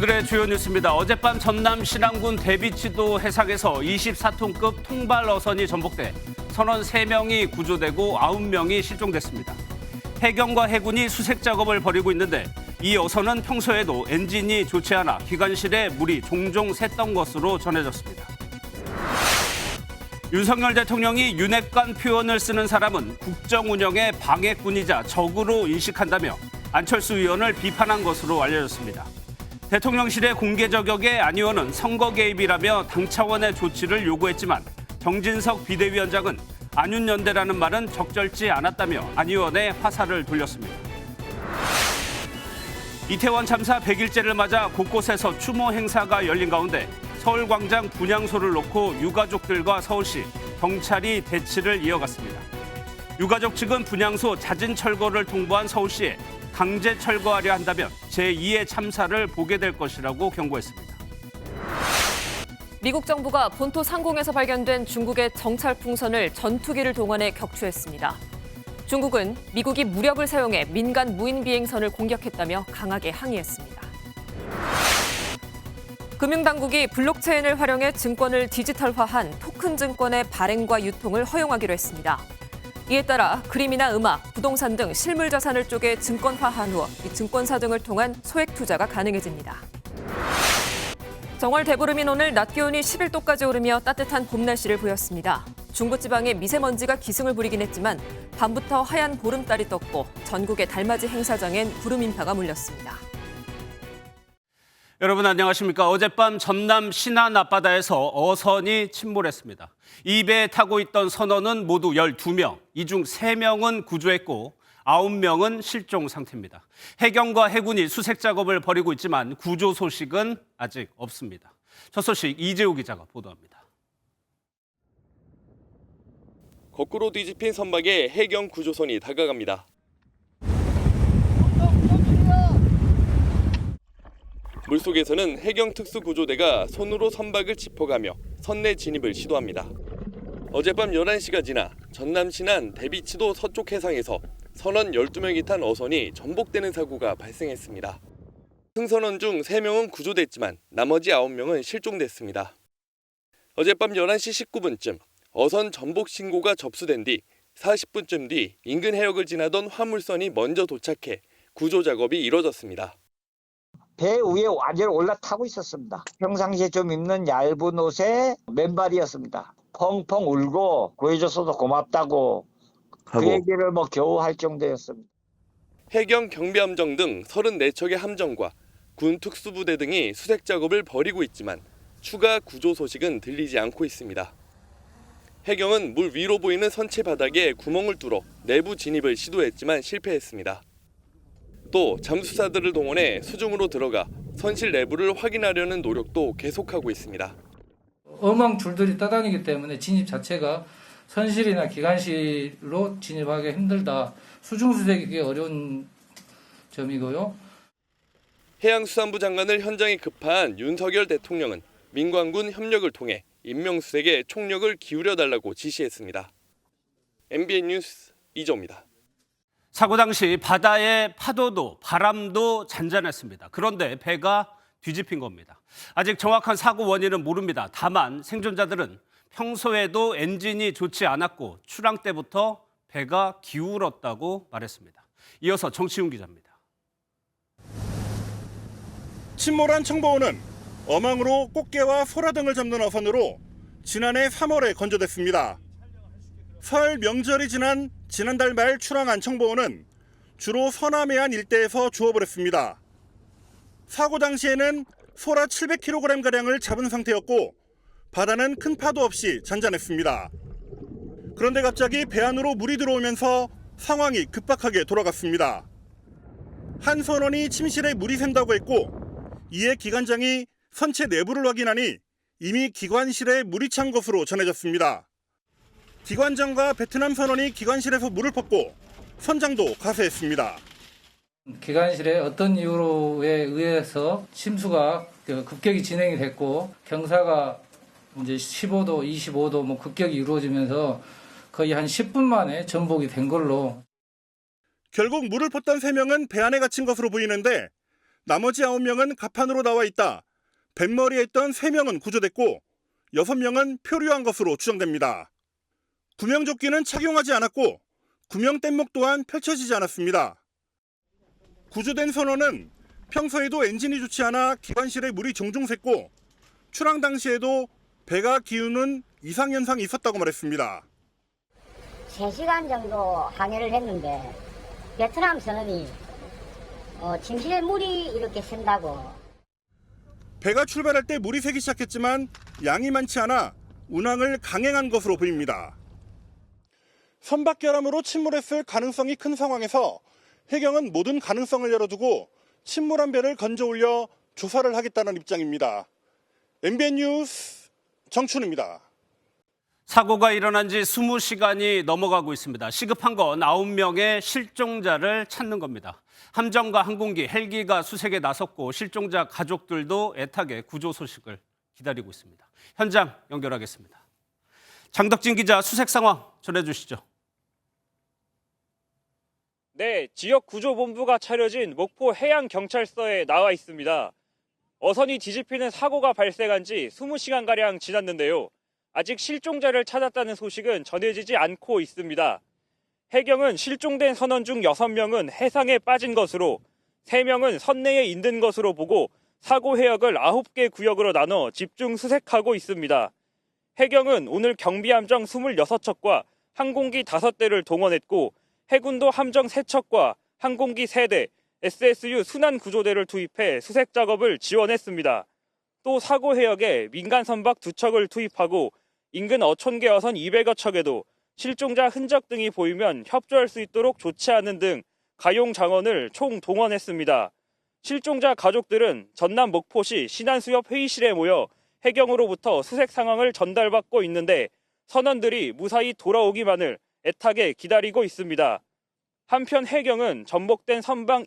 오늘의 주요 뉴스입니다. 어젯밤 전남 신안군 대비치도 해상에서 24톤급 통발 어선이 전복돼 선원 3명이 구조되고 9명이 실종됐습니다. 해경과 해군이 수색 작업을 벌이고 있는데 이 어선은 평소에도 엔진이 좋지 않아 기관실에 물이 종종 샜던 것으로 전해졌습니다. 윤석열 대통령이 윤핵관 표현을 쓰는 사람은 국정 운영의 방해꾼이자 적으로 인식한다며 안철수 의원을 비판한 것으로 알려졌습니다. 대통령실의 공개 저격에 안 의원은 선거 개입이라며 당 차원의 조치를 요구했지만 정진석 비대위원장은 안윤연대라는 말은 적절치 않았다며 안 의원의 화살을 돌렸습니다. 이태원 참사 100일째를 맞아 곳곳에서 추모 행사가 열린 가운데 서울광장 분향소를 놓고 유가족들과 서울시, 경찰이 대치를 이어갔습니다. 유가족 측은 분향소 잦은 철거를 통보한 서울시에 강제 철거하려 한다면 제2의 참사를 보게 될 것이라고 경고했습니다. 미국 정부가 본토 상공에서 발견된 중국의 정찰 풍선을 전투기를 동원해 격추했습니다. 중국은 미국이 무력을 사용해 민간 무인 비행선을 공격했다며 강하게 항의했습니다. 금융당국이 블록체인을 활용해 증권을 디지털화한 토큰 증권의 발행과 유통을 허용하기로 했습니다. 이에 따라 그림이나 음악, 부동산 등 실물 자산을 쪼개 증권화한 후 이 증권사 등을 통한 소액 투자가 가능해집니다. 정월 대보름인 오늘 낮 기온이 11도까지 오르며 따뜻한 봄 날씨를 보였습니다. 중부지방에 미세먼지가 기승을 부리긴 했지만 밤부터 하얀 보름달이 떴고 전국의 달맞이 행사장엔 구름 인파가 몰렸습니다. 여러분 안녕하십니까. 어젯밤 전남 신안 앞바다에서 어선이 침몰했습니다. 이 배에 타고 있던 선원은 모두 12명, 이 중 3명은 구조했고 9명은 실종 상태입니다. 해경과 해군이 수색 작업을 벌이고 있지만 구조 소식은 아직 없습니다. 첫 소식 이재호 기자가 보도합니다. 거꾸로 뒤집힌 선박에 해경 구조선이 다가갑니다. 물속에서는 해경 특수구조대가 손으로 선박을 짚어가며 선내 진입을 시도합니다. 어젯밤 11시가 지나 전남 신안 대비치도 서쪽 해상에서 선원 12명이 탄 어선이 전복되는 사고가 발생했습니다. 승선원 중 3명은 구조됐지만 나머지 9명은 실종됐습니다. 어젯밤 11시 19분쯤 어선 전복 신고가 접수된 뒤 40분쯤 뒤 인근 해역을 지나던 화물선이 먼저 도착해 구조 작업이 이뤄졌습니다. 배 위에 완전히 올라타고 있었습니다. 평상시에 좀 입는 얇은 옷에 맨발이었습니다. 펑펑 울고 구해줘서도 고맙다고 그 얘기를 겨우 할 정도였습니다. 해경 경비함정 등 34척의 함정과 군 특수부대 등이 수색 작업을 벌이고 있지만 추가 구조 소식은 들리지 않고 있습니다. 해경은 물 위로 보이는 선체 바닥에 구멍을 뚫어 내부 진입을 시도했지만 실패했습니다. 또 잠수사들을 동원해 수중으로 들어가 선실 내부를 확인하려는 노력도 계속하고 있습니다. 어망 줄들이 떠다니기 때문에 진입 자체가 선실이나 기관실로 진입하기 힘들다. 수중수색이 어려운 점이고요. 해양수산부 장관을 현장에 급파한 윤석열 대통령은 민관군 협력을 통해 인명수색에 총력을 기울여달라고 지시했습니다. MBN 뉴스 이조입니다. 사고 당시 바다의 파도도 바람도 잔잔했습니다. 그런데 배가 뒤집힌 겁니다. 아직 정확한 사고 원인은 모릅니다. 다만 생존자들은 평소에도 엔진이 좋지 않았고 출항 때부터 배가 기울었다고 말했습니다. 이어서 정치훈 기자입니다. 침몰한 청보호는 어망으로 꽃게와 소라 등을 잡는 어선으로 지난해 3월에 건조됐습니다. 설 명절이 지난 지난달 말 출항한 청보호는 주로 서남해안 일대에서 주업을 했습니다. 사고 당시에는 소라 700kg가량을 잡은 상태였고 바다는 큰 파도 없이 잔잔했습니다. 그런데 갑자기 배 안으로 물이 들어오면서 상황이 급박하게 돌아갔습니다. 한 선원이 침실에 물이 샌다고 했고 이에 기관장이 선체 내부를 확인하니 이미 기관실에 물이 찬 것으로 전해졌습니다. 기관장과 베트남 선원이 기관실에서 물을 퍼고 선장도 가세했습니다. 기관실에 어떤 이유로에 의해서 침수가 급격히 진행이 됐고 경사가 이제 15도, 25도 급격히 이루어지면서 거의 한 10분 만에 전복이 된 걸로. 결국 물을 퍼던 3명은 배 안에 갇힌 것으로 보이는데 나머지 9명은 갑판으로 나와 있다. 뱃머리에 있던 3명은 구조됐고 6명은 표류한 것으로 추정됩니다. 구명조끼는 착용하지 않았고 구명 뗏목 또한 펼쳐지지 않았습니다. 구조된 선원은 평소에도 엔진이 좋지 않아 기관실에 물이 종종 샜고 출항 당시에도 배가 기우는 이상현상이 있었다고 말했습니다. 3시간 정도 항해를 했는데 베트남 선원이 침실에 물이 이렇게 샌다고. 배가 출발할 때 물이 새기 시작했지만 양이 많지 않아 운항을 강행한 것으로 보입니다. 선박결함으로 침몰했을 가능성이 큰 상황에서 해경은 모든 가능성을 열어두고 침몰한 배를 건져 올려 조사를 하겠다는 입장입니다. MBN 뉴스 정춘우입니다. 사고가 일어난 지 20시간이 넘어가고 있습니다. 시급한 건 9명의 실종자를 찾는 겁니다. 함정과 항공기, 헬기가 수색에 나섰고 실종자 가족들도 애타게 구조 소식을 기다리고 있습니다. 현장 연결하겠습니다. 장덕진 기자 수색 상황 전해주시죠. 네, 지역 구조본부가 차려진 목포 해양경찰서에 나와 있습니다. 어선이 뒤집히는 사고가 발생한 지 20시간가량 지났는데요. 아직 실종자를 찾았다는 소식은 전해지지 않고 있습니다. 해경은 실종된 선원 중 6명은 해상에 빠진 것으로 3명은 선내에 있는 것으로 보고 사고 해역을 9개 구역으로 나눠 집중 수색하고 있습니다. 해경은 오늘 경비함정 26척과 항공기 5대를 동원했고 해군도 함정 3척과 항공기 3대, SSU 순환구조대를 투입해 수색 작업을 지원했습니다. 또 사고 해역에 민간 선박 2척을 투입하고 인근 어촌계 어선 200여 척에도 실종자 흔적 등이 보이면 협조할 수 있도록 조치하는 등 가용 장원을 총 동원했습니다. 실종자 가족들은 전남 목포시 신안수협 회의실에 모여 해경으로부터 수색 상황을 전달받고 있는데 선원들이 무사히 돌아오기만을 애타게 기다리고 있습니다. 한편 해경은 전복된 선박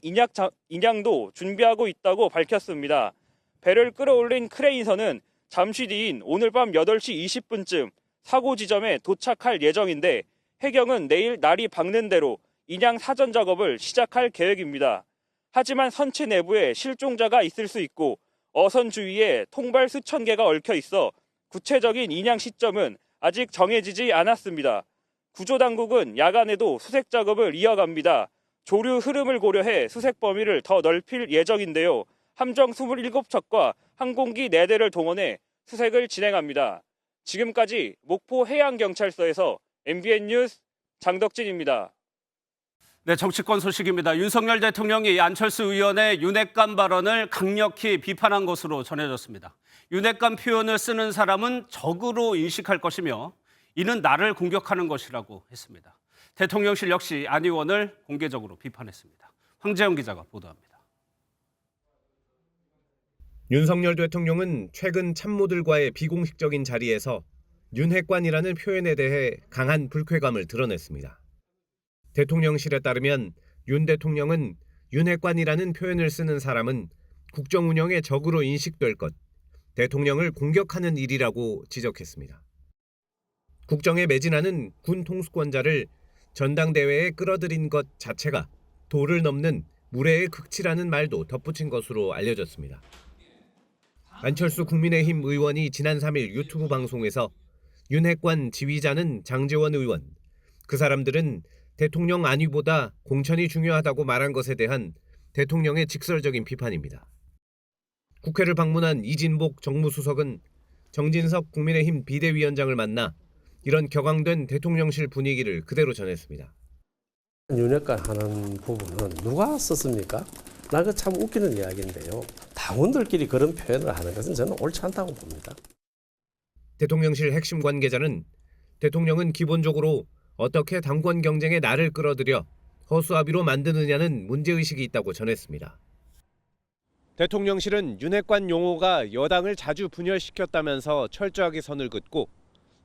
인양도 준비하고 있다고 밝혔습니다. 배를 끌어올린 크레인선은 잠시 뒤인 오늘 밤 8시 20분쯤 사고 지점에 도착할 예정인데 해경은 내일 날이 밝는 대로 인양 사전 작업을 시작할 계획입니다. 하지만 선체 내부에 실종자가 있을 수 있고 어선 주위에 통발 수천 개가 얽혀 있어 구체적인 인양 시점은 아직 정해지지 않았습니다. 구조당국은 야간에도 수색 작업을 이어갑니다. 조류 흐름을 고려해 수색 범위를 더 넓힐 예정인데요. 함정 27척과 항공기 4대를 동원해 수색을 진행합니다. 지금까지 목포 해양경찰서에서 MBN 뉴스 장덕진입니다. 네, 정치권 소식입니다. 윤석열 대통령이 안철수 의원의 윤핵관 발언을 강력히 비판한 것으로 전해졌습니다. 윤핵관 표현을 쓰는 사람은 적으로 인식할 것이며 이는 나를 공격하는 것이라고 했습니다. 대통령실 역시 안 의원을 공개적으로 비판했습니다. 황재영 기자가 보도합니다. 윤석열 대통령은 최근 참모들과의 비공식적인 자리에서 윤핵관이라는 표현에 대해 강한 불쾌감을 드러냈습니다. 대통령실에 따르면 윤 대통령은 윤핵관이라는 표현을 쓰는 사람은 국정 운영의 적으로 인식될 것, 대통령을 공격하는 일이라고 지적했습니다. 국정에 매진하는 군 통수권자를 전당대회에 끌어들인 것 자체가 도를 넘는 무례의 극치라는 말도 덧붙인 것으로 알려졌습니다. 안철수 국민의힘 의원이 지난 3일 유튜브 방송에서 윤핵관 지휘자는 장제원 의원, 그 사람들은 대통령 안위보다 공천이 중요하다고 말한 것에 대한 대통령의 직설적인 비판입니다. 국회를 방문한 이진복 정무수석은 정진석 국민의힘 비대위원장을 만나 이런 격앙된 대통령실 분위기를 그대로 전했습니다. 윤핵관 하는 부분은 누가 썼습니까? 나 그 참 웃기는 이야기인데요. 당원들끼리 그런 표현을 하는 것은 저는 옳지 않다고 봅니다. 대통령실 핵심 관계자는 대통령은 기본적으로 어떻게 당권 경쟁에 나를 끌어들여 허수아비로 만드느냐는 문제의식이 있다고 전했습니다. 대통령실은 윤핵관 용어가 여당을 자주 분열시켰다면서 철저하게 선을 긋고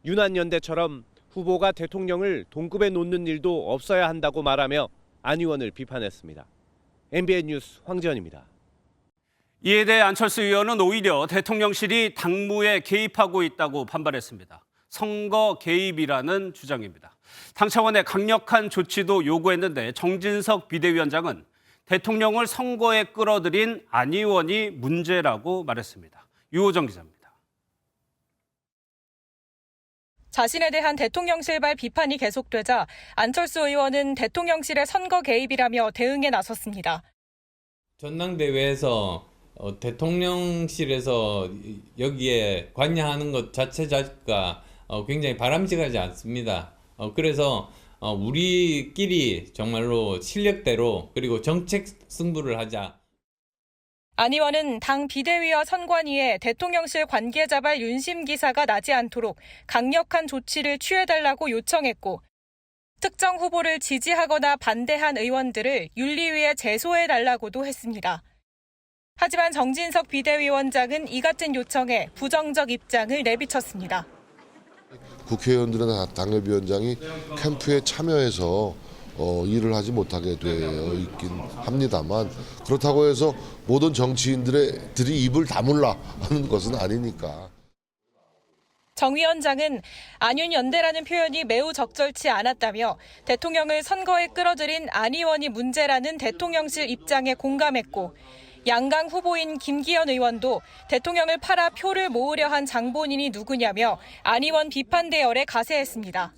윤한연대처럼 후보가 대통령을 동급에 놓는 일도 없어야 한다고 말하며 안 의원을 비판했습니다. MBN 뉴스 황지연입니다. 이에 대해 안철수 의원은 오히려 대통령실이 당무에 개입하고 있다고 반발했습니다. 선거 개입이라는 주장입니다. 당 차원의 강력한 조치도 요구했는데 정진석 비대위원장은 대통령을 선거에 끌어들인 안 의원이 문제라고 말했습니다. 유호정 기자입니다. 자신에 대한 대통령실발 비판이 계속되자 안철수 의원은 대통령실의 선거 개입이라며 대응에 나섰습니다. 전당대회에서 대통령실에서 여기에 관여하는 것 자체가 굉장히 바람직하지 않습니다. 그래서 우리끼리 정말로 실력대로 그리고 정책 승부를 하자. 안 의원은 당 비대위와 선관위에 대통령실 관계자발 윤심 기사가 나지 않도록 강력한 조치를 취해달라고 요청했고 특정 후보를 지지하거나 반대한 의원들을 윤리위에 제소해달라고도 했습니다. 하지만 정진석 비대위원장은 이 같은 요청에 부정적 입장을 내비쳤습니다. 국회의원들이나 당협위원장이 캠프에 참여해서 일을 하지 못하게 되어 있긴 합니다만 그렇다고 해서 모든 정치인들이 입을 다물라 하는 것은 아니니까. 정 위원장은 안윤 연대라는 표현이 매우 적절치 않았다며 대통령을 선거에 끌어들인 안 의원이 문제라는 대통령실 입장에 공감했고 양강 후보인 김기현 의원도 대통령을 팔아 표를 모으려 한 장본인이 누구냐며 안 의원 비판 대열에 가세했습니다.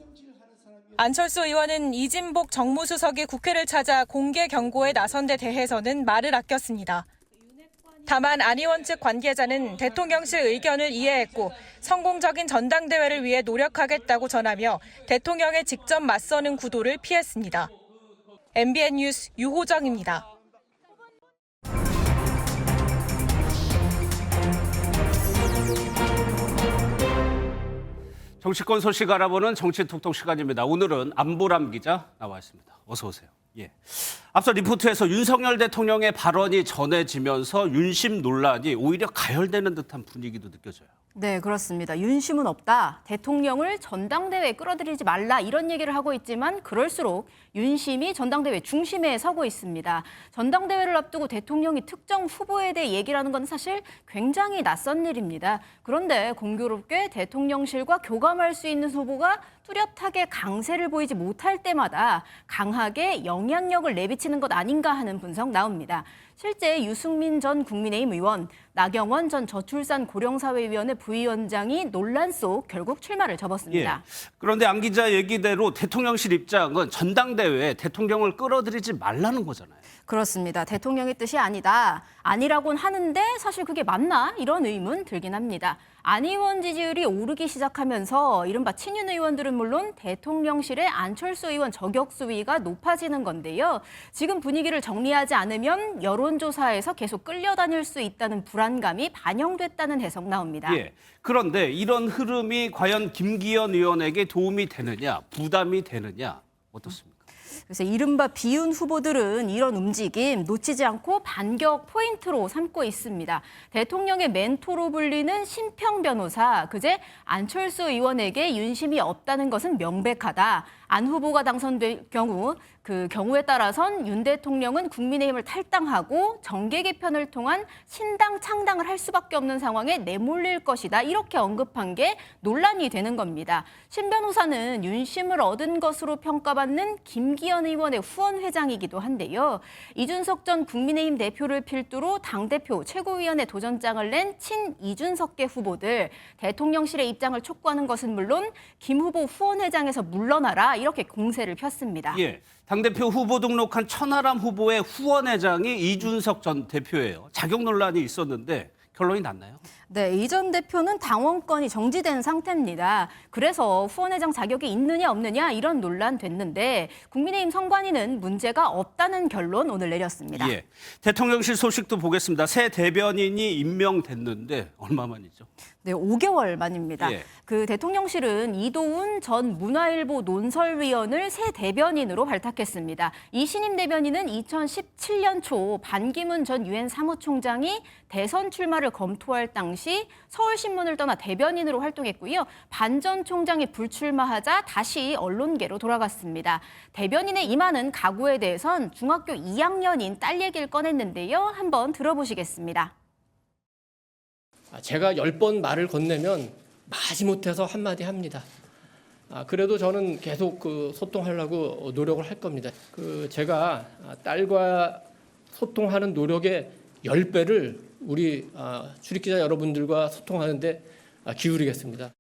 안철수 의원은 이진복 정무수석이 국회를 찾아 공개 경고에 나선 데 대해서는 말을 아꼈습니다. 다만 안 의원 측 관계자는 대통령실 의견을 이해했고 성공적인 전당대회를 위해 노력하겠다고 전하며 대통령에 직접 맞서는 구도를 피했습니다. MBN 뉴스 유호정입니다. 정치권 소식 알아보는 정치톡톡 시간입니다. 오늘은 안보람 기자 나와 있습니다. 어서 오세요. 예. 앞서 리포트에서 윤석열 대통령의 발언이 전해지면서 윤심 논란이 오히려 가열되는 듯한 분위기도 느껴져요. 네, 그렇습니다. 윤심은 없다. 대통령을 전당대회에 끌어들이지 말라 이런 얘기를 하고 있지만 그럴수록 윤심이 전당대회 중심에 서고 있습니다. 전당대회를 앞두고 대통령이 특정 후보에 대해 얘기를 하는 건 사실 굉장히 낯선 일입니다. 그런데 공교롭게 대통령실과 교감할 수 있는 후보가 뚜렷하게 강세를 보이지 못할 때마다 강하게 영향력을 내비치는 것 아닌가 하는 분석 나옵니다. 실제 유승민 전 국민의힘 의원, 나경원 전 저출산 고령사회위원회 부위원장이 논란 속 결국 출마를 접었습니다. 예. 그런데 안 기자 얘기대로 대통령실 입장은 전당대회에 대통령을 끌어들이지 말라는 거잖아요. 그렇습니다. 대통령의 뜻이 아니다. 아니라고는 하는데 사실 그게 맞나? 이런 의문 들긴 합니다. 안 의원 지지율이 오르기 시작하면서 이른바 친윤 의원들은 물론 대통령실의 안철수 의원 저격 수위가 높아지는 건데요. 지금 분위기를 정리하지 않으면 여론조사에서 계속 끌려다닐 수 있다는 불안감이 반영됐다는 해석 나옵니다. 예. 그런데 이런 흐름이 과연 김기현 의원에게 도움이 되느냐, 부담이 되느냐 어떻습니까? 그래서 이른바 비윤 후보들은 이런 움직임 놓치지 않고 반격 포인트로 삼고 있습니다. 대통령의 멘토로 불리는 심평 변호사, 그제 안철수 의원에게 윤심이 없다는 것은 명백하다. 안 후보가 당선될 경우 그 경우에 따라선 윤 대통령은 국민의힘을 탈당하고 정계 개편을 통한 신당 창당을 할 수밖에 없는 상황에 내몰릴 것이다. 이렇게 언급한 게 논란이 되는 겁니다. 신 변호사는 윤심을 얻은 것으로 평가받는 김기현 의원의 후원 회장이기도 한데요. 이준석 전 국민의힘 대표를 필두로 당대표 최고위원회 도전장을 낸 친 이준석계 후보들, 대통령실의 입장을 촉구하는 것은 물론 김 후보 후원 회장에서 물러나라 이렇게 공세를 폈습니다. 예. 당대표 후보 등록한 천하람 후보의 후원회장이 이준석 전 대표예요. 자격 논란이 있었는데 결론이 났나요? 네, 이 전 대표는 당원권이 정지된 상태입니다. 그래서 후원회장 자격이 있느냐 없느냐 이런 논란 됐는데 국민의힘 선관위는 문제가 없다는 결론 오늘 내렸습니다. 예. 대통령실 소식도 보겠습니다. 새 대변인이 임명됐는데 얼마 만이죠? 네, 5개월 만입니다. 예. 그 대통령실은 이도훈 전 문화일보 논설위원을 새 대변인으로 발탁했습니다. 이 신임 대변인은 2017년 초 반기문 전 유엔 사무총장이 대선 출마를 검토할 당시 서울신문을 떠나 대변인으로 활동했고요. 반 전 총장이 불출마하자 다시 언론계로 돌아갔습니다. 대변인의 임하는 각오에 대해선 중학교 2학년인 딸 얘기를 꺼냈는데요. 한번 들어보시겠습니다. 제가 10번 말을 건네면 마지못해서 한마디 합니다. 그래도 저는 계속 소통하려고 노력을 할 겁니다. 제가 딸과 소통하는 노력의 10배를 우리 출입기자 여러분들과 소통하는데 기울이겠습니다.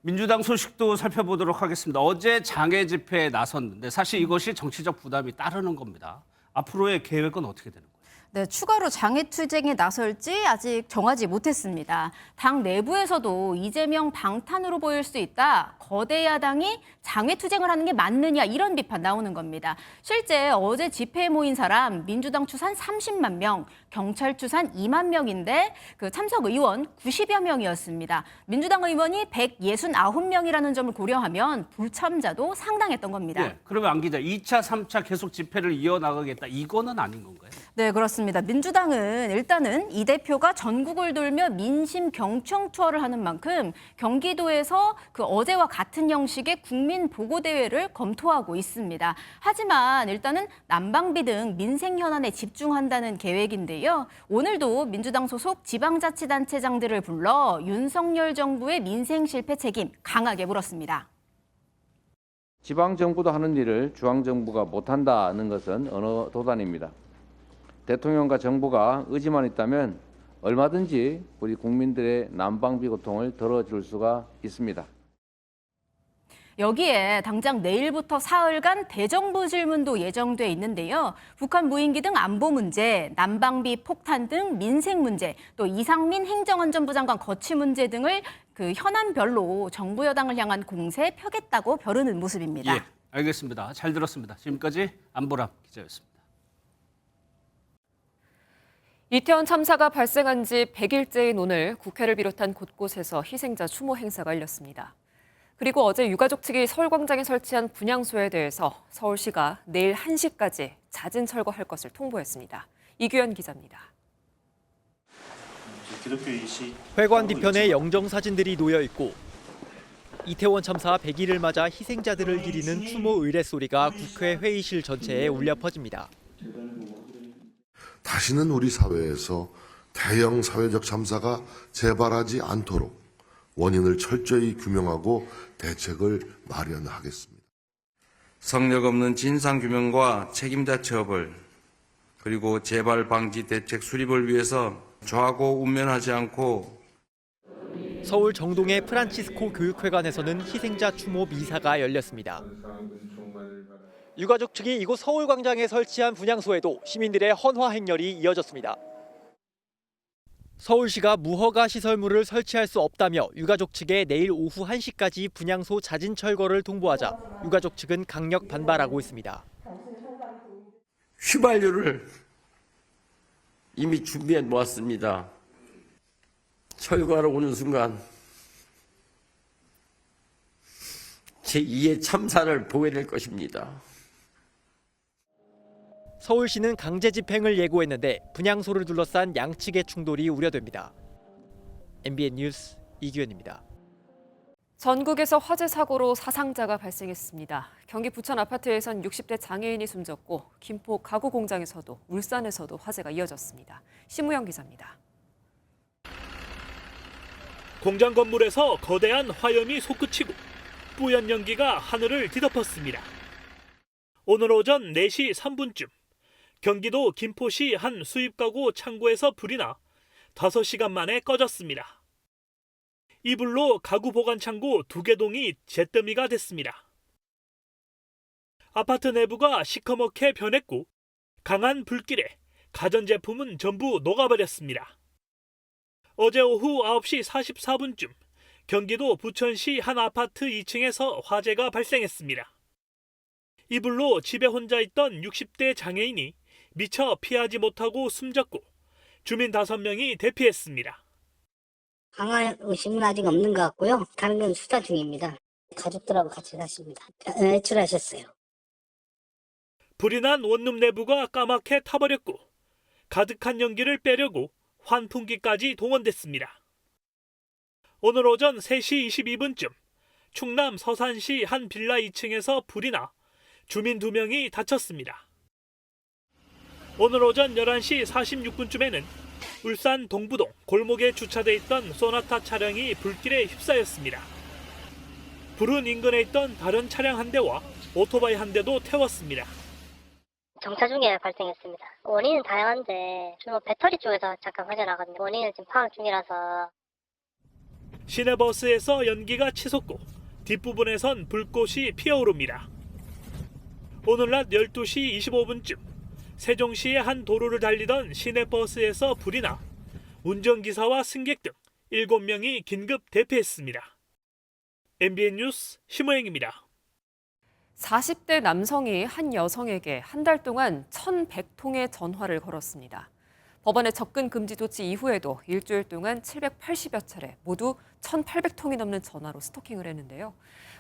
민주당 소식도 살펴보도록 하겠습니다. 어제 장애 집회에 나섰는데 사실 이것이 정치적 부담이 따르는 겁니다. 앞으로의 계획은 어떻게 되는 거예요? 네, 추가로 장애투쟁에 나설지 아직 정하지 못했습니다. 당 내부에서도 이재명 방탄으로 보일 수 있다. 거대 야당이 장애투쟁을 하는 게 맞느냐 이런 비판 나오는 겁니다. 실제 어제 집회에 모인 사람 민주당 추산 30만 명, 경찰 추산 2만 명인데 그 참석 의원 90여 명이었습니다. 민주당 의원이 169명이라는 점을 고려하면 불참자도 상당했던 겁니다. 네, 그러면 안 기자, 2차, 3차 계속 집회를 이어나가겠다. 이거는 아닌 건가요? 네, 그렇습니다. 민주당은 일단은 이 대표가 전국을 돌며 민심 경청 투어를 하는 만큼 경기도에서 그 어제와 같은 형식의 국민 보고 대회를 검토하고 있습니다. 하지만 일단은 난방비 등 민생 현안에 집중한다는 계획인데요. 오늘도 민주당 소속 지방자치단체장들을 불러 윤석열 정부의 민생 실패 책임 강하게 물었습니다. 지방정부도 하는 일을 중앙정부가 못한다는 것은 언어 도단입니다. 대통령과 정부가 의지만 있다면 얼마든지 우리 국민들의 난방비 고통을 덜어줄 수가 있습니다. 여기에 당장 내일부터 사흘간 대정부 질문도 예정돼 있는데요. 북한 무인기 등 안보 문제, 난방비 폭탄 등 민생 문제, 또 이상민 행정안전부 장관 거취 문제 등을 그 현안별로 정부 여당을 향한 공세에 펴겠다고 벼르는 모습입니다. 예, 알겠습니다. 잘 들었습니다. 지금까지 안보람 기자였습니다. 이태원 참사가 발생한 지 100일째인 오늘 국회를 비롯한 곳곳에서 희생자 추모 행사가 열렸습니다. 그리고 어제 유가족 측이 서울광장에 설치한 분향소에 대해서 서울시가 내일 1시까지 잦은 철거할 것을 통보했습니다. 이규현 기자입니다. 회관 뒤편에 영정 사진들이 놓여 있고 이태원 참사 100일을 맞아 희생자들을 기리는 추모 의례 소리가 국회 회의실 전체에 울려 퍼집니다. 다시는 우리 사회에서 대형 사회적 참사가 재발하지 않도록 원인을 철저히 규명하고 대책을 마련하겠습니다. 성역 없는 진상규명과 책임자 처벌, 그리고 재발 방지 대책 수립을 위해서 좌고 우면하지 않고 서울 정동의 프란치스코 교육회관에서는 희생자 추모 미사가 열렸습니다. 유가족 측이 이곳 서울광장에 설치한 분향소에도 시민들의 헌화 행렬이 이어졌습니다. 서울시가 무허가 시설물을 설치할 수 없다며 유가족 측에 내일 오후 1시까지 분향소 잦은 철거를 통보하자 유가족 측은 강력 반발하고 있습니다. 휘발유를 이미 준비해 놓았습니다. 철거하러 오는 순간 제2의 참사를 보게 될 것입니다. 서울시는 강제 집행을 예고했는데 분향소를 둘러싼 양측의 충돌이 우려됩니다. MBN 뉴스 이규현입니다. 전국에서 화재 사고로 사상자가 발생했습니다. 경기 부천 아파트에선 60대 장애인이 숨졌고 김포 가구 공장에서도 울산에서도 화재가 이어졌습니다. 심우영 기자입니다. 공장 건물에서 거대한 화염이 솟구치고 뿌연 연기가 하늘을 뒤덮었습니다. 오늘 오전 4시 3분쯤 경기도 김포시 한 수입가구 창고에서 불이 나 5시간 만에 꺼졌습니다. 이 불로 가구 보관 창고 2개 동이 잿더미가 됐습니다. 아파트 내부가 시커멓게 변했고 강한 불길에 가전제품은 전부 녹아버렸습니다. 어제 오후 9시 44분쯤 경기도 부천시 한 아파트 2층에서 화재가 발생했습니다. 이 불로 집에 혼자 있던 60대 장애인이 미처 피하지 못하고 숨졌고 주민 5명이 대피했습니다. 강한 의심은 아직 없는 것 같고요. 다른 건 수사 중입니다. 가족들하고 같이 샀습니다. 외출하셨어요. 불이 난 원룸 내부가 까맣게 타버렸고 가득한 연기를 빼려고 환풍기까지 동원됐습니다. 오늘 오전 3시 22분쯤 충남 서산시 한 빌라 2층에서 불이 나 주민 2명이 다쳤습니다. 오늘 오전 11시 46분쯤에는 울산 동부동 골목에 주차돼 있던 소나타 차량이 불길에 휩싸였습니다. 불은 인근에 있던 다른 차량 한 대와 오토바이 한 대도 태웠습니다. 정차 중에 발생했습니다. 원인은 다양한데 주로 배터리 쪽에서 잠깐 화재가 나거든요. 원인을 지금 파악 중이라서. 시내버스에서 연기가 치솟고 뒷부분에선 불꽃이 피어오릅니다. 오늘 낮 12시 25분쯤 세종시의 한 도로를 달리던 시내버스에서 불이 나 운전기사와 승객 등 7명이 긴급 대피했습니다. MBN 뉴스 심호영입니다. 40대 남성이 한 여성에게 한 달 동안 1,100통의 전화를 걸었습니다. 법원의 접근 금지 조치 이후에도 일주일 동안 780여 차례 모두 1,800통이 넘는 전화로 스토킹을 했는데요.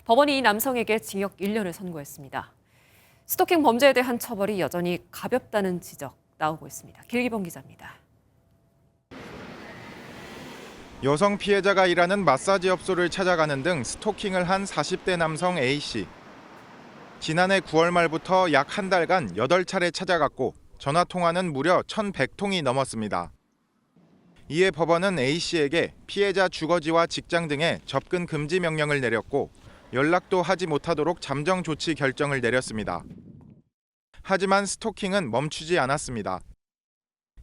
법원이 이 남성에게 징역 1년을 선고했습니다. 스토킹 범죄에 대한 처벌이 여전히 가볍다는 지적 나오고 있습니다. 길기범 기자입니다. 여성 피해자가 일하는 마사지 업소를 찾아가는 등 스토킹을 한 40대 남성 A씨. 지난해 9월 말부터 약 한 달간 8차례 찾아갔고 전화 통화는 무려 1,100통이 넘었습니다. 이에 법원은 A씨에게 피해자 주거지와 직장 등에 접근 금지 명령을 내렸고 연락도 하지 못하도록 잠정 조치 결정을 내렸습니다. 하지만 스토킹은 멈추지 않았습니다.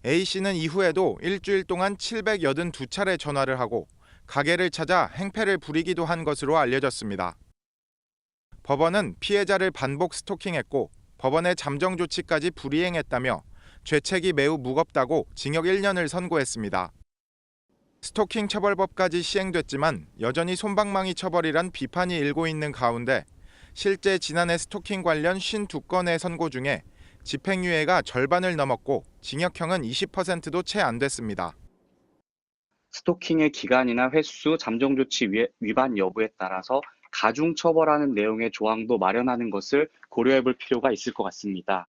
A씨는 이후에도 일주일 동안 782차례 전화를 하고 가게를 찾아 행패를 부리기도 한 것으로 알려졌습니다. 법원은 피해자를 반복 스토킹했고 법원의 잠정 조치까지 불이행했다며 죄책이 매우 무겁다고 징역 1년을 선고했습니다. 스토킹 처벌법까지 시행됐지만 여전히 솜방망이 처벌이란 비판이 일고 있는 가운데 실제 지난해 스토킹 관련 52건의 선고 중에 집행유예가 절반을 넘었고 징역형은 20%도 채 안 됐습니다. 스토킹의 기간이나 횟수, 잠정조치 위반 여부에 따라서 가중처벌하는 내용의 조항도 마련하는 것을 고려해볼 필요가 있을 것 같습니다.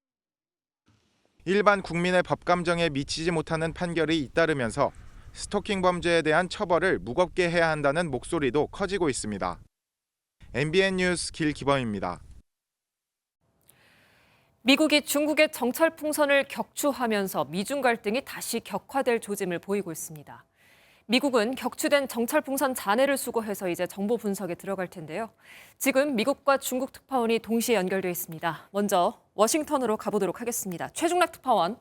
일반 국민의 법감정에 미치지 못하는 판결이 잇따르면서 스토킹 범죄에 대한 처벌을 무겁게 해야 한다는 목소리도 커지고 있습니다. MBN 뉴스 길기범입니다. 미국이 중국의 정찰 풍선을 격추하면서 미중 갈등이 다시 격화될 조짐을 보이고 있습니다. 미국은 격추된 정찰 풍선 잔해를 수거해서 이제 정보 분석에 들어갈 텐데요. 지금 미국과 중국 특파원이 동시에 연결돼 있습니다. 먼저 워싱턴으로 가보도록 하겠습니다. 최중락 특파원.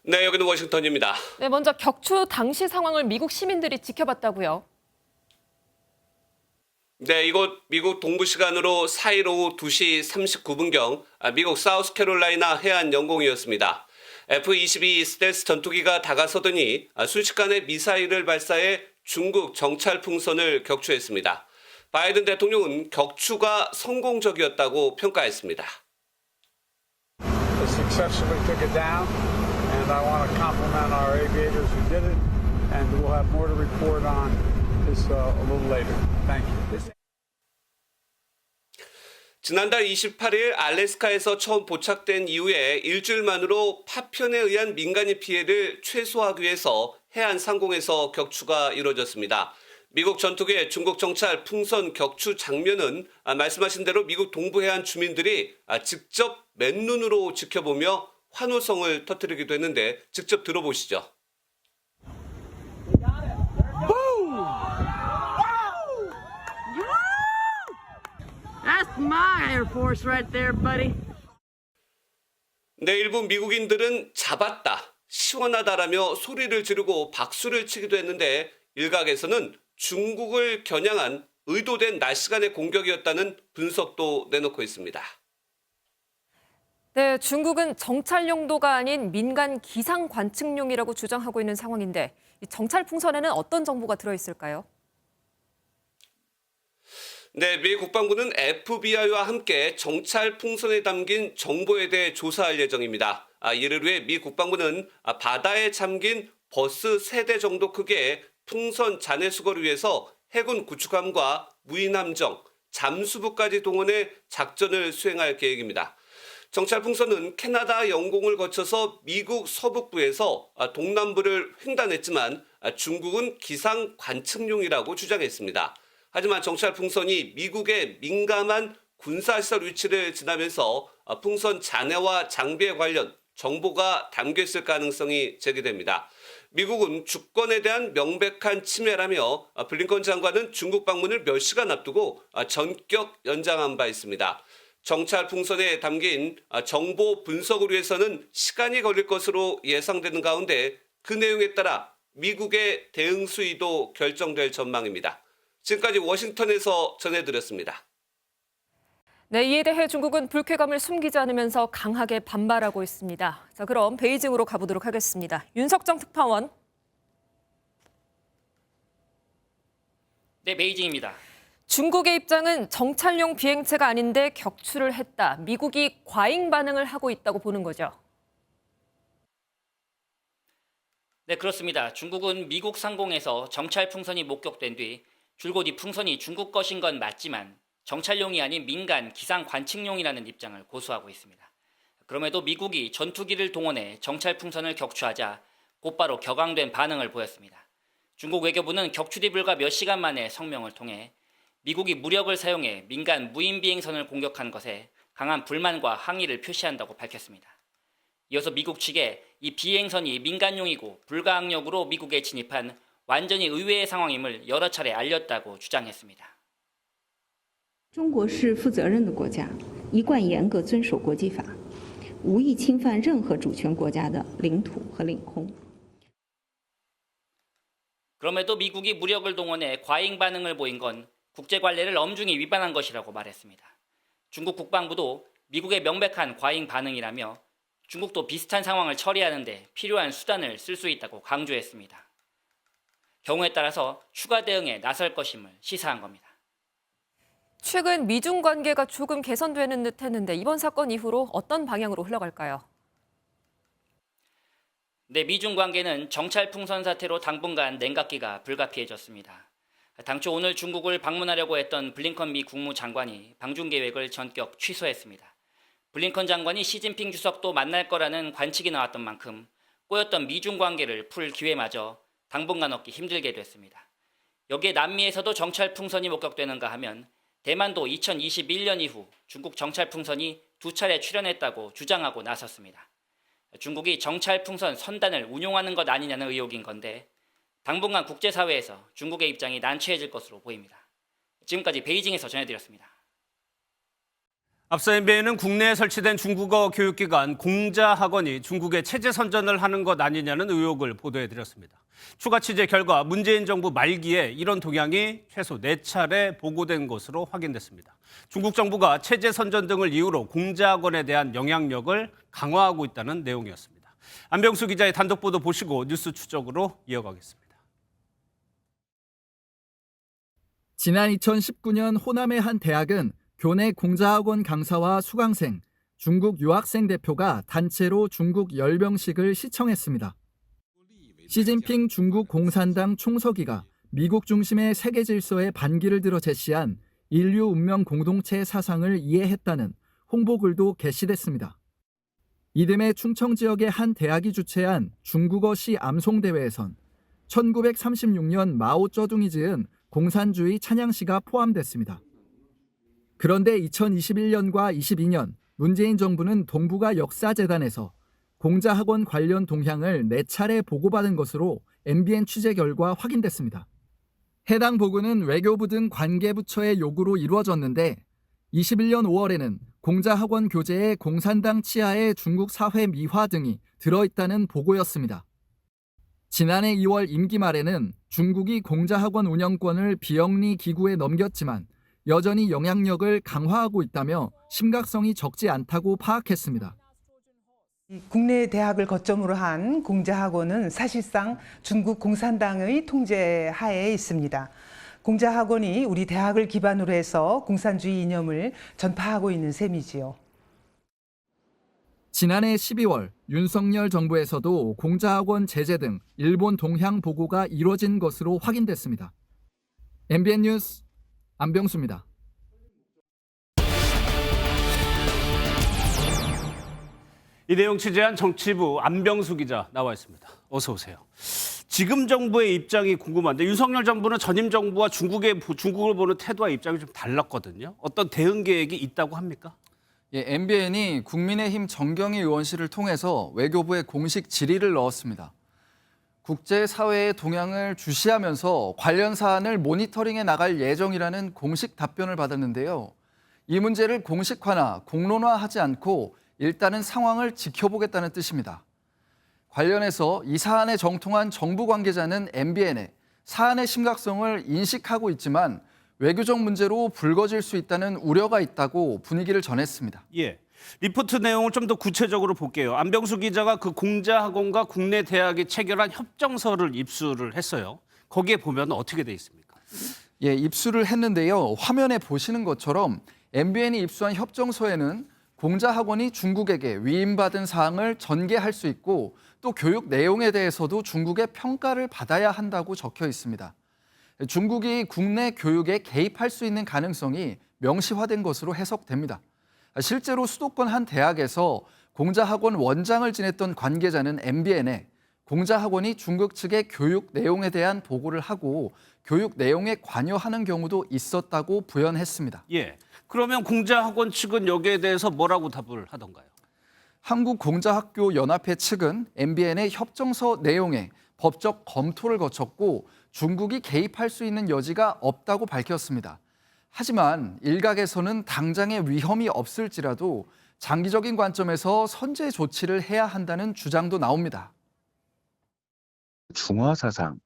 네, 여기는 워싱턴입니다. 네, 먼저 격추 당시 상황을 미국 시민들이 지켜봤다고요. 네, 이곳 미국 동부 시간으로 4일 오후 2시 39분경 미국 사우스캐롤라이나 해안 영공이었습니다. F-22 스텔스 전투기가 다가서더니 순식간에 미사일을 발사해 중국 정찰 풍선을 격추했습니다. 바이든 대통령은 격추가 성공적이었다고 평가했습니다. Successfully took it down, and I want to compliment our aviators who did it, and we'll have more to report on this a little later. Thank you. 지난달 28일 알래스카에서 처음 포착된 이후에 일주일 만으로 파편에 의한 민간인 피해를 최소화하기 위해서 해안 상공에서 격추가 이루어졌습니다. 미국 전투기의 중국 정찰 풍선 격추 장면은 말씀하신 대로 미국 동부 해안 주민들이 직접 맨눈으로 지켜보며 환호성을 터뜨리기도 했는데 직접 들어보시죠. That's my Air Force right there, buddy. 네, 일부 미국인들은 잡았다, 시원하다라며 소리를 지르고 박수를 치기도 했는데 일각에서는 중국을 겨냥한 의도된 낮 시간의 공격이었다는 분석도 내놓고 있습니다. 네, 중국은 정찰 용도가 아닌 민간 기상 관측용이라고 주장하고 있는 상황인데 이 정찰 풍선에는 어떤 정보가 들어있을까요? 네, 미 국방부는 FBI와 함께 정찰 풍선에 담긴 정보에 대해 조사할 예정입니다. 이를 위해 미 국방부는 바다에 잠긴 버스 3대 정도 크기의 풍선 잔해 수거를 위해서 해군 구축함과 무인함정, 잠수부까지 동원해 작전을 수행할 계획입니다. 정찰 풍선은 캐나다 영공을 거쳐서 미국 서북부에서 동남부를 횡단했지만 중국은 기상 관측용이라고 주장했습니다. 하지만 정찰 풍선이 미국의 민감한 군사시설 위치를 지나면서 풍선 잔해와 장비에 관련 정보가 담겨있을 가능성이 제기됩니다. 미국은 주권에 대한 명백한 침해라며 블링컨 장관은 중국 방문을 몇 시간 앞두고 전격 연장한 바 있습니다. 정찰 풍선에 담긴 정보 분석을 위해서는 시간이 걸릴 것으로 예상되는 가운데 그 내용에 따라 미국의 대응 수위도 결정될 전망입니다. 지금까지 워싱턴에서 전해드렸습니다. 네, 이에 대해 중국은 불쾌감을 숨기지 않으면서 강하게 반발하고 있습니다. 자, 그럼 베이징으로 가보도록 하겠습니다. 윤석정 특파원. 네, 베이징입니다. 중국의 입장은 정찰용 비행체가 아닌데 격추를 했다. 미국이 과잉 반응을 하고 있다고 보는 거죠. 네, 그렇습니다. 중국은 미국 상공에서 정찰 풍선이 목격된 뒤 줄곧 이 풍선이 중국 것인 건 맞지만 정찰용이 아닌 민간 기상 관측용이라는 입장을 고수하고 있습니다. 그럼에도 미국이 전투기를 동원해 정찰 풍선을 격추하자 곧바로 격앙된 반응을 보였습니다. 중국 외교부는 격추 뒤 불과 몇 시간 만에 성명을 통해 미국이 무력을 사용해 민간 무인 비행선을 공격한 것에 강한 불만과 항의를 표시한다고 밝혔습니다. 이어서 미국 측에 이 비행선이 민간용이고 불가항력으로 미국에 진입한 완전히 의외의 상황임을 여러 차례 알렸다고 주장했습니다. 中国是负责任的国家，一贯严格遵守国际法，无意侵犯任何主权国家的领土和领空。 그럼에도 미국이 무력을 동원해 과잉 반응을 보인 건 국제 관례를 엄중히 위반한 것이라고 말했습니다. 중국 국방부도 미국의 명백한 과잉 반응이라며 중국도 비슷한 상황을 처리하는 데 필요한 수단을 쓸 수 있다고 강조했습니다. 경우에 따라서 추가 대응에 나설 것임을 시사한 겁니다. 최근 미중 관계가 조금 개선되는 듯 했는데 이번 사건 이후로 어떤 방향으로 흘러갈까요? 네, 미중 관계는 정찰 풍선 사태로 당분간 냉각기가 불가피해졌습니다. 당초 오늘 중국을 방문하려고 했던 블링컨 미 국무장관이 방중 계획을 전격 취소했습니다. 블링컨 장관이 시진핑 주석도 만날 거라는 관측이 나왔던 만큼 꼬였던 미중 관계를 풀 기회마저 당분간 얻기 힘들게 됐습니다. 여기에 남미에서도 정찰 풍선이 목격되는가 하면 대만도 2021년 이후 중국 정찰 풍선이 2차례 출현했다고 주장하고 나섰습니다. 중국이 정찰 풍선 선단을 운용하는 것 아니냐는 의혹인 건데 당분간 국제사회에서 중국의 입장이 난처해질 것으로 보입니다. 지금까지 베이징에서 전해드렸습니다. 앞서 NBA는 국내에 설치된 중국어 교육기관 공자학원이 중국에 체제 선전을 하는 것 아니냐는 의혹을 보도해드렸습니다. 추가 취재 결과 문재인 정부 말기에 이런 동향이 최소 4차례 보고된 것으로 확인됐습니다. 중국 정부가 체제 선전 등을 이유로 공자학원에 대한 영향력을 강화하고 있다는 내용이었습니다. 안병수 기자의 단독 보도 보시고 뉴스 추적으로 이어가겠습니다. 지난 2019년 호남의 한 대학은 교내 공자학원 강사와 수강생, 중국 유학생 대표가 단체로 중국 열병식을 시청했습니다. 시진핑 중국 공산당 총서기가 미국 중심의 세계 질서에 반기를 들어 제시한 인류 운명 공동체 사상을 이해했다는 홍보글도 게시됐습니다. 이듬해 충청 지역의 한 대학이 주최한 중국어 시 암송대회에선 1936년 마오쩌둥이 지은 공산주의 찬양시가 포함됐습니다. 그런데 2021년과 22년 문재인 정부는 동북아 역사재단에서 공자학원 관련 동향을 4차례 보고받은 것으로 MBN 취재 결과 확인됐습니다. 해당 보고는 외교부 등 관계부처의 요구로 이루어졌는데 21년 5월에는 공자학원 교재에 공산당 치하의 중국 사회 미화 등이 들어있다는 보고였습니다. 지난해 2월 임기 말에는 중국이 공자학원 운영권을 비영리 기구에 넘겼지만 여전히 영향력을 강화하고 있다며 심각성이 적지 않다고 파악했습니다. 국내 대학을 거점으로 한 공자학원은 사실상 중국 공산당의 통제 하에 있습니다. 공자학원이 우리 대학을 기반으로 해서 공산주의 이념을 전파하고 있는 셈이지요. 지난해 12월 윤석열 정부에서도 공자학원 제재 등 일본 동향 보고가 이뤄진 것으로 확인됐습니다. MBN 뉴스 안병수입니다. 이 내용 취재한 정치부 안병수 기자 나와 있습니다. 어서 오세요. 지금 정부의 입장이 궁금한데 윤석열 정부는 전임 정부와 중국을 보는 태도와 입장이 좀 달랐거든요. 어떤 대응 계획이 있다고 합니까? 예, MBN이 국민의힘 정경희 의원실을 통해서 외교부에 공식 질의를 넣었습니다. 국제사회의 동향을 주시하면서 관련 사안을 모니터링해 나갈 예정이라는 공식 답변을 받았는데요. 이 문제를 공식화나 공론화하지 않고 일단은 상황을 지켜보겠다는 뜻입니다. 관련해서 이 사안에 정통한 정부 관계자는 MBN에 사안의 심각성을 인식하고 있지만 외교적 문제로 불거질 수 있다는 우려가 있다고 분위기를 전했습니다. 예. 리포트 내용을 좀 더 구체적으로 볼게요. 안병수 기자가 그 공자학원과 국내 대학이 체결한 협정서를 입수를 했어요. 거기에 보면 어떻게 돼 있습니까? 예, 입수를 했는데요. 화면에 보시는 것처럼 MBN이 입수한 협정서에는 공자학원이 중국에게 위임받은 사항을 전개할 수 있고 또 교육 내용에 대해서도 중국의 평가를 받아야 한다고 적혀 있습니다. 중국이 국내 교육에 개입할 수 있는 가능성이 명시화된 것으로 해석됩니다. 실제로 수도권 한 대학에서 공자학원 원장을 지냈던 관계자는 MBN에 공자학원이 중국 측의 교육 내용에 대한 보고를 하고 교육 내용에 관여하는 경우도 있었다고 부연했습니다. 예. 그러면 공자학원 측은 여기에 대해서 뭐라고 답을 하던가요? 한국공자학교연합회 측은 MBN의 협정서 내용에 법적 검토를 거쳤고 중국이 개입할 수 있는 여지가 없다고 밝혔습니다. 하지만 일각에서는 당장의 위험이 없을지라도 장기적인 관점에서 선제 조치를 해야 한다는 주장도 나옵니다. 중화 사상,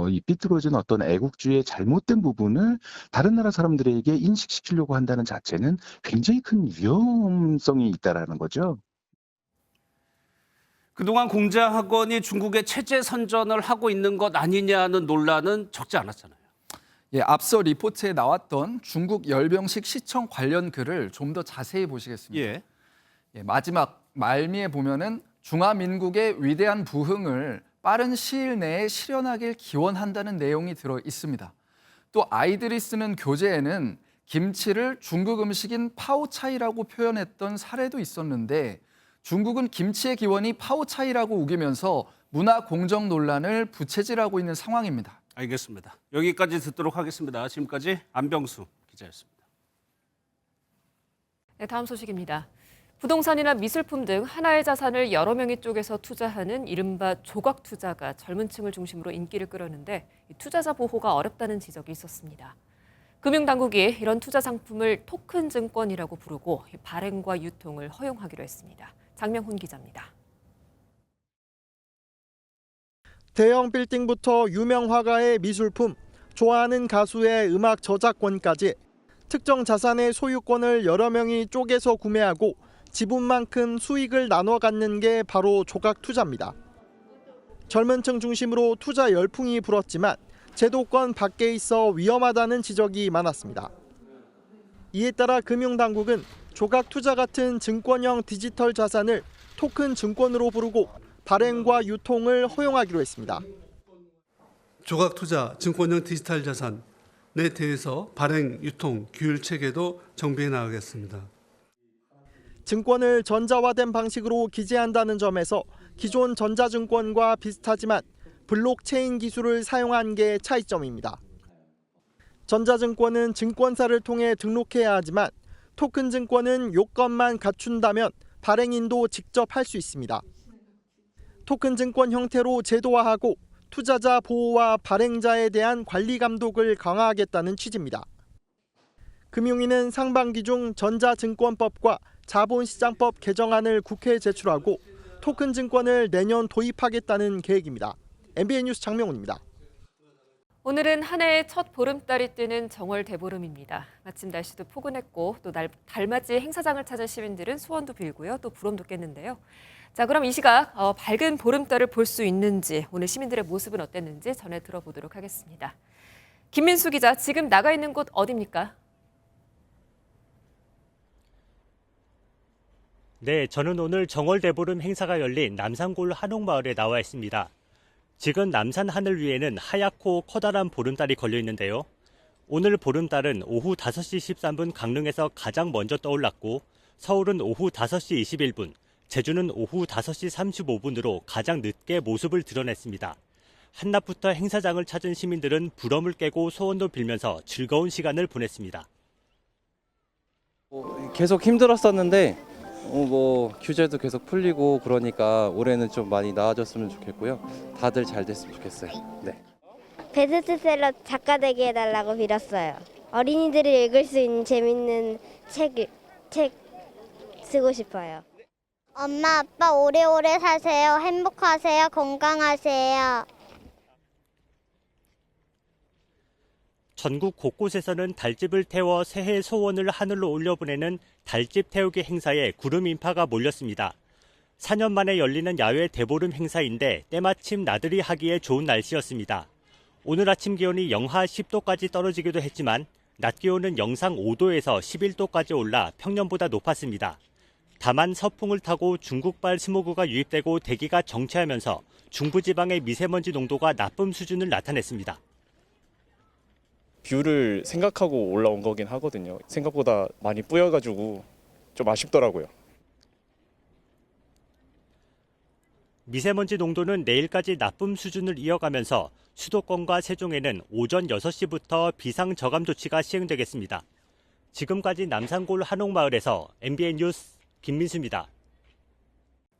이 삐뚤어진 어떤 애국주의의 잘못된 부분을 다른 나라 사람들에게 인식시키려고 한다는 자체는 굉장히 큰 위험성이 있다라는 거죠. 그동안 공자학원이 중국의 체제 선전을 하고 있는 것 아니냐는 논란은 적지 않았잖아요. 예, 앞서 리포트에 나왔던 중국 열병식 시청 관련 글을 좀 더 자세히 보시겠습니다. 예. 예, 마지막 말미에 보면은 중화민국의 위대한 부흥을 빠른 시일 내에 실현하길 기원한다는 내용이 들어 있습니다. 또 아이들이 쓰는 교재에는 김치를 중국 음식인 파오차이라고 표현했던 사례도 있었는데 중국은 김치의 기원이 파오차이라고 우기면서 문화 공정 논란을 부채질하고 있는 상황입니다. 알겠습니다. 여기까지 듣도록 하겠습니다. 지금까지 안병수 기자였습니다. 네, 다음 소식입니다. 부동산이나 미술품 등 하나의 자산을 여러 명이 쪼개서 투자하는 이른바 조각 투자가 젊은 층을 중심으로 인기를 끌었는데 투자자 보호가 어렵다는 지적이 있었습니다. 금융당국이 이런 투자 상품을 토큰 증권이라고 부르고 발행과 유통을 허용하기로 했습니다. 장명훈 기자입니다. 대형 빌딩부터 유명 화가의 미술품, 좋아하는 가수의 음악 저작권까지 특정 자산의 소유권을 여러 명이 쪼개서 구매하고 지분만큼 수익을 나눠 갖는 게 바로 조각 투자입니다. 젊은 층 중심으로 투자 열풍이 불었지만 제도권 밖에 있어 위험하다는 지적이 많았습니다. 이에 따라 금융당국은 조각 투자 같은 증권형 디지털 자산을 토큰 증권으로 부르고 발행과 유통을 허용하기로 했습니다. 조각 투자, 증권형 디지털 자산에 대해서 발행, 유통, 규율 체계도 정비해 나가겠습니다. 증권을 전자화된 방식으로 기재한다는 점에서 기존 전자증권과 비슷하지만 블록체인 기술을 사용한 게 차이점입니다. 전자증권은 증권사를 통해 등록해야 하지만 토큰 증권은 요건만 갖춘다면 발행인도 직접 할 수 있습니다. 토큰 증권 형태로 제도화하고 투자자 보호와 발행자에 대한 관리 감독을 강화하겠다는 취지입니다. 금융위는 상반기 중 전자증권법과 자본시장법 개정안을 국회에 제출하고 토큰 증권을 내년 도입하겠다는 계획입니다. MBN 뉴스 장명훈입니다. 오늘은 한 해의 첫 보름달이 뜨는 정월 대보름입니다. 마침 날씨도 포근했고 또 달맞이 행사장을 찾은 시민들은 소원도 빌고요. 또 부럼도 깼는데요. 자, 그럼 이 시각 밝은 보름달을 볼 수 있는지 오늘 시민들의 모습은 어땠는지 전해 들어보도록 하겠습니다. 김민수 기자, 지금 나가 있는 곳 어디입니까? 네, 저는 오늘 정월 대보름 행사가 열린 남산골 한옥마을에 나와 있습니다. 지금 남산 하늘 위에는 하얗고 커다란 보름달이 걸려 있는데요. 오늘 보름달은 오후 5시 13분 강릉에서 가장 먼저 떠올랐고 서울은 오후 5시 21분, 제주는 오후 5시 35분으로 가장 늦게 모습을 드러냈습니다. 한낮부터 행사장을 찾은 시민들은 부럼을 깨고 소원도 빌면서 즐거운 시간을 보냈습니다. 계속 힘들었었는데 규제도 계속 풀리고 그러니까 올해는 좀 많이 나아졌으면 좋겠고요. 다들 잘 됐으면 좋겠어요. 네. 베스트셀러 작가 되게 해달라고 빌었어요. 어린이들이 읽을 수 있는 재밌는 책 쓰고 싶어요. 엄마, 아빠 오래오래 사세요. 행복하세요. 건강하세요. 전국 곳곳에서는 달집을 태워 새해 소원을 하늘로 올려보내는 달집 태우기 행사에 구름 인파가 몰렸습니다. 4년 만에 열리는 야외 대보름 행사인데 때마침 나들이 하기에 좋은 날씨였습니다. 오늘 아침 기온이 영하 10도까지 떨어지기도 했지만 낮 기온은 영상 5도에서 11도까지 올라 평년보다 높았습니다. 다만 서풍을 타고 중국발 스모그가 유입되고 대기가 정체하면서 중부지방의 미세먼지 농도가 나쁨 수준을 나타냈습니다. 뷰를 생각하고 올라온 거긴 하거든요. 생각보다 많이 뿌여가지고 좀 아쉽더라고요. 미세먼지 농도는 내일까지 나쁨 수준을 이어가면서 수도권과 세종에는 오전 6시부터 비상저감 조치가 시행되겠습니다. 지금까지 남산골 한옥마을에서 MBN 뉴스 김민수입니다.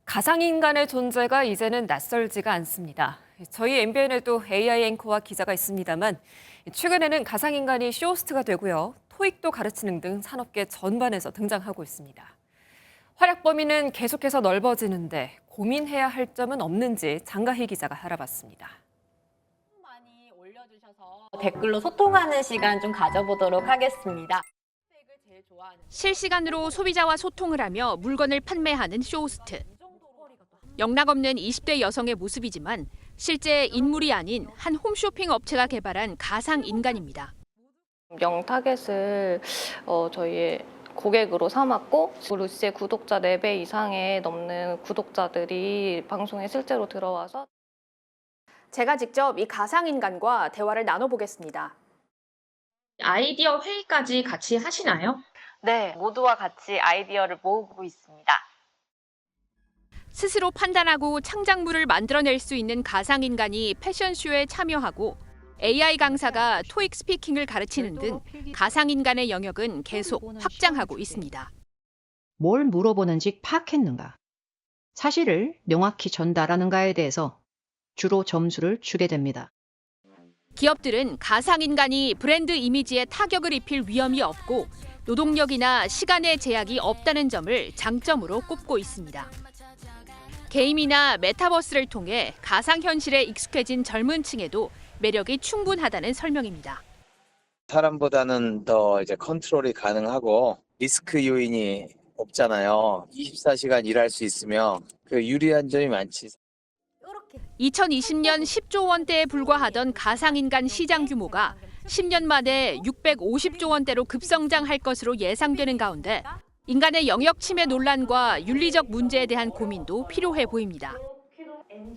가상인간의 존재가 이제는 낯설지가 않습니다. 저희 MBN에도 AI 앵커와 기자가 있습니다만 최근에는 가상인간이 쇼호스트가 되고요. 토익도 가르치는 등 산업계 전반에서 등장하고 있습니다. 활약 범위는 계속해서 넓어지는데 고민해야 할 점은 없는지 장가희 기자가 알아봤습니다. 댓글로 소통하는 시간 좀 가져보도록 하겠습니다. 실시간으로 소비자와 소통을 하며 물건을 판매하는 쇼호스트. 영락없는 20대 여성의 모습이지만 실제 인물이 아닌 한 홈쇼핑 업체가 개발한 가상 인간입니다. 영타겟을 저희의 고객으로 삼았고 루시의 구독자 4배 이상의 넘는 구독자들이 방송에 실제로 들어와서 제가 직접 이 가상인간과 대화를 나눠보겠습니다. 아이디어 회의까지 같이 하시나요? 네, 모두와 같이 아이디어를 모으고 있습니다. 스스로 판단하고 창작물을 만들어낼 수 있는 가상인간이 패션쇼에 참여하고 AI 강사가 토익 스피킹을 가르치는 등 가상인간의 영역은 계속 확장하고 있습니다. 뭘 물어보는지 파악했는가? 사실을 명확히 전달하는가에 대해서 주로 점수를 주게 됩니다. 기업들은 가상인간이 브랜드 이미지에 타격을 입힐 위험이 없고 노동력이나 시간의 제약이 없다는 점을 장점으로 꼽고 있습니다. 게임이나 메타버스를 통해 가상현실에 익숙해진 젊은 층에도 매력이 충분하다는 설명입니다. 사람보다는 더 컨트롤이 가능하고 리스크 요인이 없잖아요. 24시간 일할 수 있으며 그 유리한 점이 많지. 2020년 10조 원대에 불과하던 가상인간 시장 규모가 10년 만에 650조 원대로 급성장할 것으로 예상되는 가운데 인간의 영역 침해 논란과 윤리적 문제에 대한 고민도 필요해 보입니다.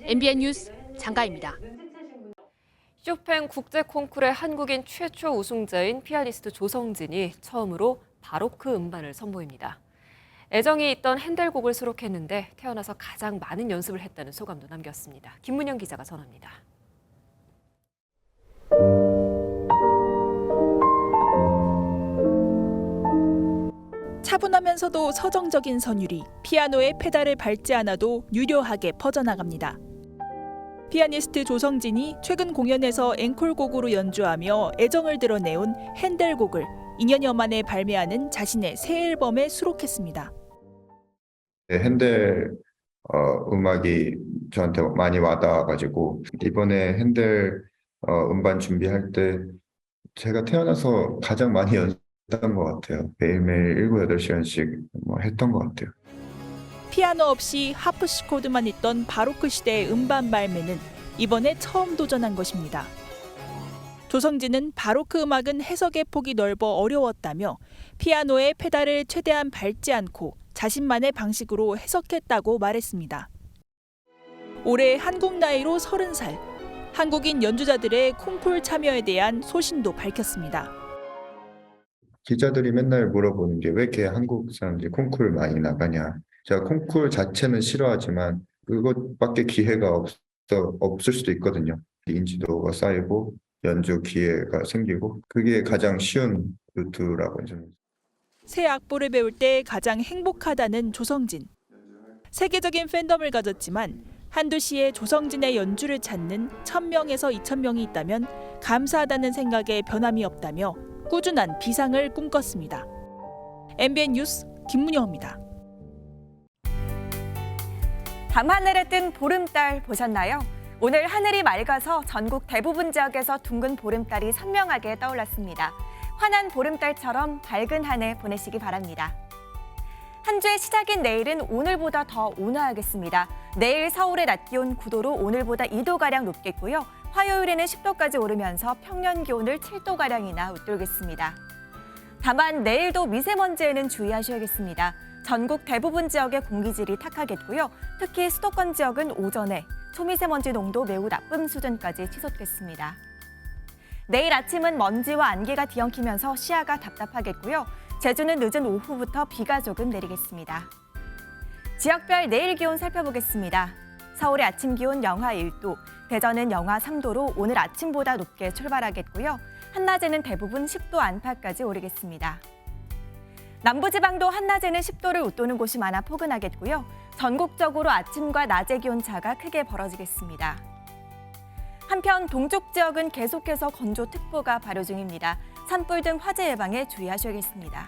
MBN 뉴스 장가입니다. 쇼팽 국제 콩쿠르의 한국인 최초 우승자인 피아니스트 조성진이 처음으로 바로크 음반을 선보입니다. 애정이 있던 핸델곡을 수록했는데 태어나서 가장 많은 연습을 했다는 소감도 남겼습니다. 김문영 기자가 전합니다. 차분하면서도 서정적인 선율이 피아노의 페달을 밟지 않아도 유려하게 퍼져나갑니다. 피아니스트 조성진이 최근 공연에서 앵콜곡으로 연주하며 애정을 드러내온 핸델곡을 2년여 만에 발매하는 자신의 새 앨범에 수록했습니다. 핸델 음악이 저한테 많이 와닿아가지고 이번에 핸델 음반 준비할 때 제가 태어나서 가장 많이 연습한 것 같아요. 매일매일 7, 8시간씩 했던 것 같아요. 피아노 없이 하프시코드만 있던 바로크 시대의 음반 발매는 이번에 처음 도전한 것입니다. 조성진은 바로크 음악은 해석의 폭이 넓어 어려웠다며 피아노의 페달을 최대한 밟지 않고 자신만의 방식으로 해석했다고 말했습니다. 올해 한국 나이로 30살, 한국인 연주자들의 콩쿨 참여에 대한 소신도 밝혔습니다. 기자들이 맨날 물어보는 게 왜 이렇게 한국 사람들이 콩쿨 많이 나가냐. 제가 콩쿨 자체는 싫어하지만 그것밖에 기회가 없을 수도 있거든요. 인지도가 쌓이고 연주 기회가 생기고 그게 가장 쉬운 루트라고 저는. 새 악보를 배울 때 가장 행복하다는 조성진. 세계적인 팬덤을 가졌지만 한두 시에 조성진의 연주를 찾는 1,000명에서 2,000명이 있다면 감사하다는 생각에 변함이 없다며 꾸준한 비상을 꿈꿨습니다. MBN 뉴스 김문영입니다. 밤하늘에 뜬 보름달 보셨나요? 오늘 하늘이 맑아서 전국 대부분 지역에서 둥근 보름달이 선명하게 떠올랐습니다. 환한 보름달처럼 밝은 한 해 보내시기 바랍니다. 한 주의 시작인 내일은 오늘보다 더 온화하겠습니다. 내일 서울의 낮 기온 9도로 오늘보다 2도가량 높겠고요. 화요일에는 10도까지 오르면서 평년 기온을 7도가량이나 웃돌겠습니다. 다만 내일도 미세먼지에는 주의하셔야겠습니다. 전국 대부분 지역의 공기질이 탁하겠고요. 특히 수도권 지역은 오전에 초미세먼지 농도 매우 나쁨 수준까지 치솟겠습니다. 내일 아침은 먼지와 안개가 뒤엉키면서 시야가 답답하겠고요. 제주는 늦은 오후부터 비가 조금 내리겠습니다. 지역별 내일 기온 살펴보겠습니다. 서울의 아침 기온 영하 1도, 대전은 영하 3도로 오늘 아침보다 높게 출발하겠고요. 한낮에는 대부분 10도 안팎까지 오르겠습니다. 남부지방도 한낮에는 10도를 웃도는 곳이 많아 포근하겠고요. 전국적으로 아침과 낮의 기온 차가 크게 벌어지겠습니다. 한편 동쪽 지역은 계속해서 건조특보가 발효 중입니다. 산불 등 화재 예방에 주의하셔야겠습니다.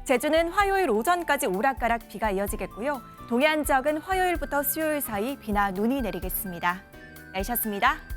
제주는 화요일 오전까지 오락가락 비가 이어지겠고요. 동해안 지역은 화요일부터 수요일 사이 비나 눈이 내리겠습니다. 날씨였습니다.